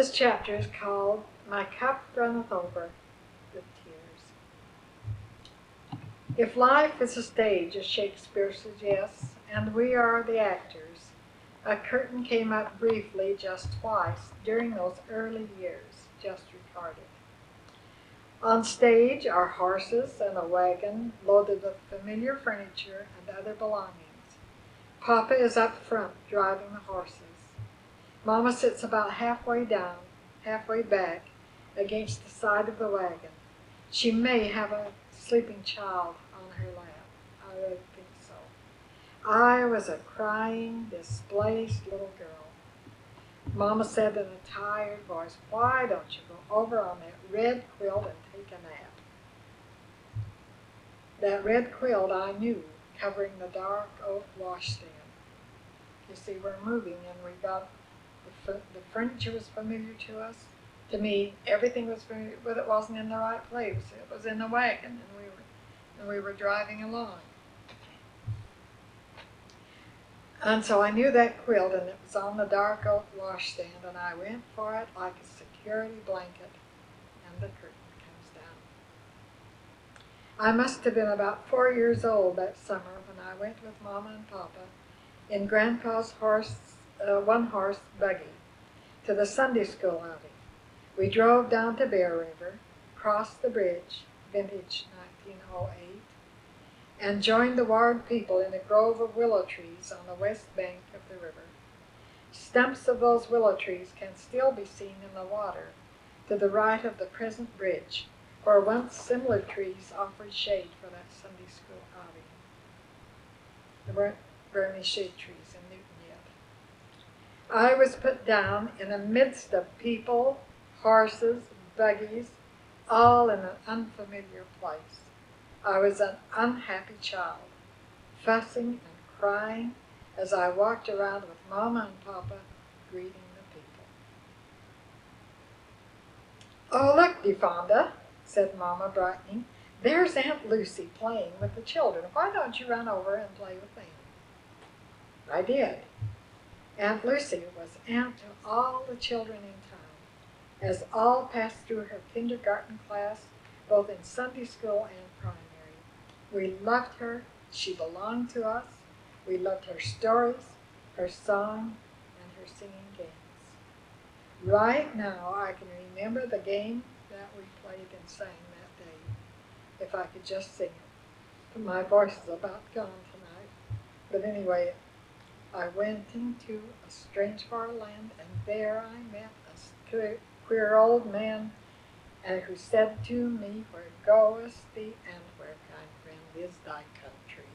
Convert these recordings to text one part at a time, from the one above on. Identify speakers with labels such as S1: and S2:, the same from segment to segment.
S1: This chapter is called My Cup Runneth Over with Tears. If life is a stage, as Shakespeare suggests, and we are the actors, a curtain came up briefly just twice during those early years, just retarded. On stage are horses and a wagon loaded with familiar furniture and other belongings. Papa is up front driving the horses. Mama sits about halfway down, halfway back, against the side of the wagon. She may have a sleeping child on her lap. I really think so. I was a crying, displaced little girl. Mama said in a tired voice, "Why don't you go over on that red quilt and take a nap?" That red quilt I knew, covering the dark oak washstand. You see, we're moving and we got the furniture was familiar to us. To me, everything was familiar, but it wasn't in the right place. It was in the wagon, and we were driving along. And so I knew that quilt, and it was on the dark oak washstand, and I went for it like a security blanket, and the curtain comes down. I must have been about 4 years old that summer when I went with Mama and Papa in Grandpa's one-horse buggy to the Sunday school outing. We drove down to Bear River, crossed the bridge, vintage 1908, and joined the Ward people in a grove of willow trees on the west bank of the river. Stumps of those willow trees can still be seen in the water to the right of the present bridge, where once similar trees offered shade for that Sunday school outing. There weren't very many shade trees in Newton yet. I was put down in the midst of people, horses, buggies, all in an unfamiliar place. I was an unhappy child, fussing and crying as I walked around with Mama and Papa greeting the people. "Oh, look, DeFonda," said Mama, brightening. "There's Aunt Lucy playing with the children. Why don't you run over and play with them?" I did. Aunt Lucy was aunt to all the children in town, as all passed through her kindergarten class, both in Sunday school and primary. We loved her. She belonged to us. We loved her stories, her song, and her singing games. Right now, I can remember the game that we played and sang that day, if I could just sing it. My voice is about gone tonight. But anyway, I went into a strange far land, and there I met a queer old man who said to me, "Where goest thee, and where, kind friend, is thy country?"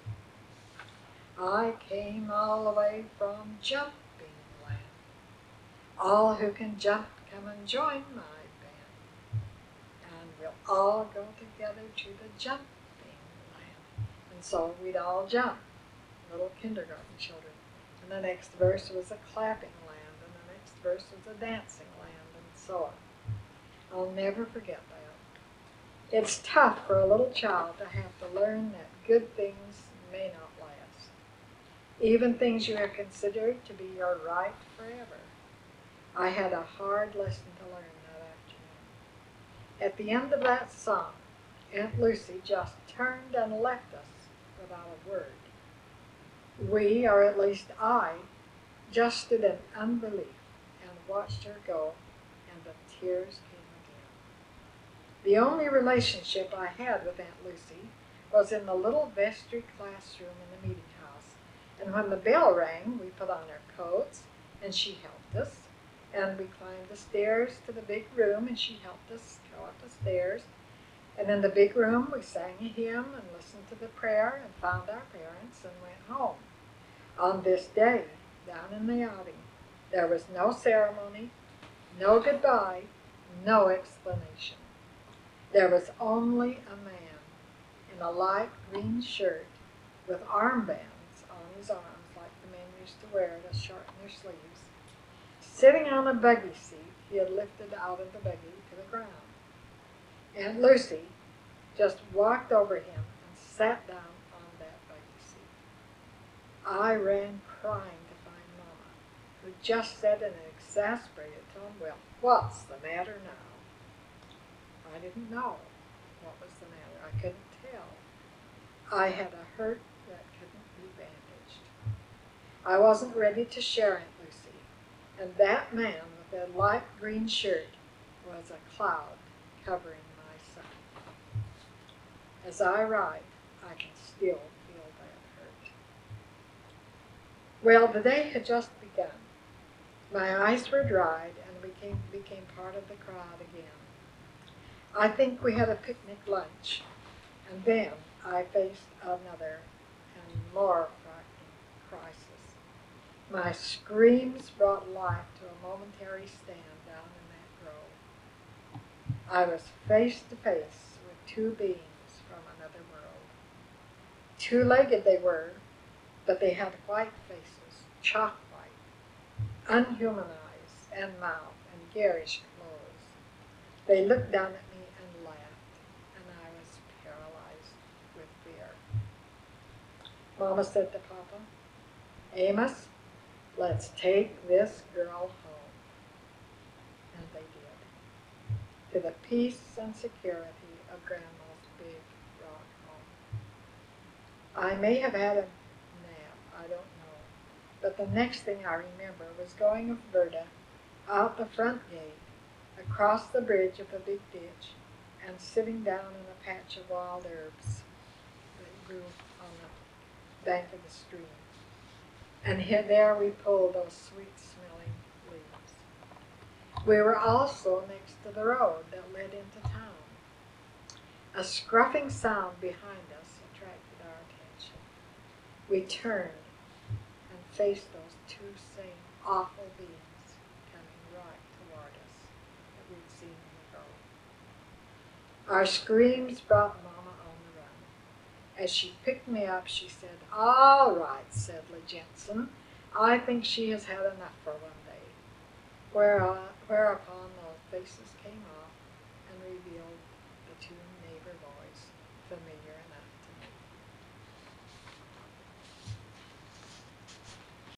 S1: I came all the way from Jumping Land. All who can jump, come and join my band, and we'll all go together to the Jumping Land. And so we'd all jump, little kindergarten children. And the next verse was a clapping land, and the next verse was a dancing land, and so on. I'll never forget that. It's tough for a little child to have to learn that good things may not last, even things you have considered to be your right forever. I had a hard lesson to learn that afternoon. At the end of that song, Aunt Lucy just turned and left us without a word. We, or at least I, just stood in unbelief and watched her go, and the tears came again. The only relationship I had with Aunt Lucy was in the little vestry classroom in the meeting house, and when the bell rang, we put on our coats, and she helped us, and we climbed the stairs to the big room, and she helped us go up the stairs. And in the big room, we sang a hymn and listened to the prayer and found our parents and went home. On this day, down in the outing, there was no ceremony, no goodbye, no explanation. There was only a man in a light green shirt with armbands on his arms, like the men used to wear to shorten their sleeves, sitting on a buggy seat he had lifted out of the buggy to the ground. Aunt Lucy just walked over him and sat down on that buggy seat. I ran crying to find Mama, who just said in an exasperated tone, "Well, What's the matter now? I didn't know what was the matter. I couldn't tell. I had a hurt that couldn't be bandaged. I wasn't ready to share Aunt Lucy, and that man with that light green shirt was a cloud covering my sun. As I write, I can still feel that hurt. Well, the day had just begun. My eyes were dried and became part of the crowd again. I think we had a picnic lunch, and then I faced another and more frightening crisis. My screams brought life to a momentary stand down in that grove. I was face to face with two beings from another world. Two-legged they were, but they had white faces, chalk white, unhuman eyes and mouth and garish clothes. They looked down at me and laughed, and I was paralyzed with fear. Mama said to Papa, Amos, let's take this girl home. And they did, to the peace and security of Grandma's big rock home. I may have had a nap, I don't know, but the next thing I remember was going with Berta out the front gate, across the bridge of the big ditch, and sitting down in a patch of wild herbs that grew on the bank of the stream. And there we pulled those sweet-smelling leaves. We were also next to the road that led into town. A scruffing sound behind us attracted our attention. We turned and faced those two same awful beings coming right toward us that we'd seen in the road. Our screams brought Mama on the run. As she picked me up, she said, All right, Sedley Jensen, I think she has had enough for one day. Whereupon those faces came off and revealed the two neighbor boys, familiar enough.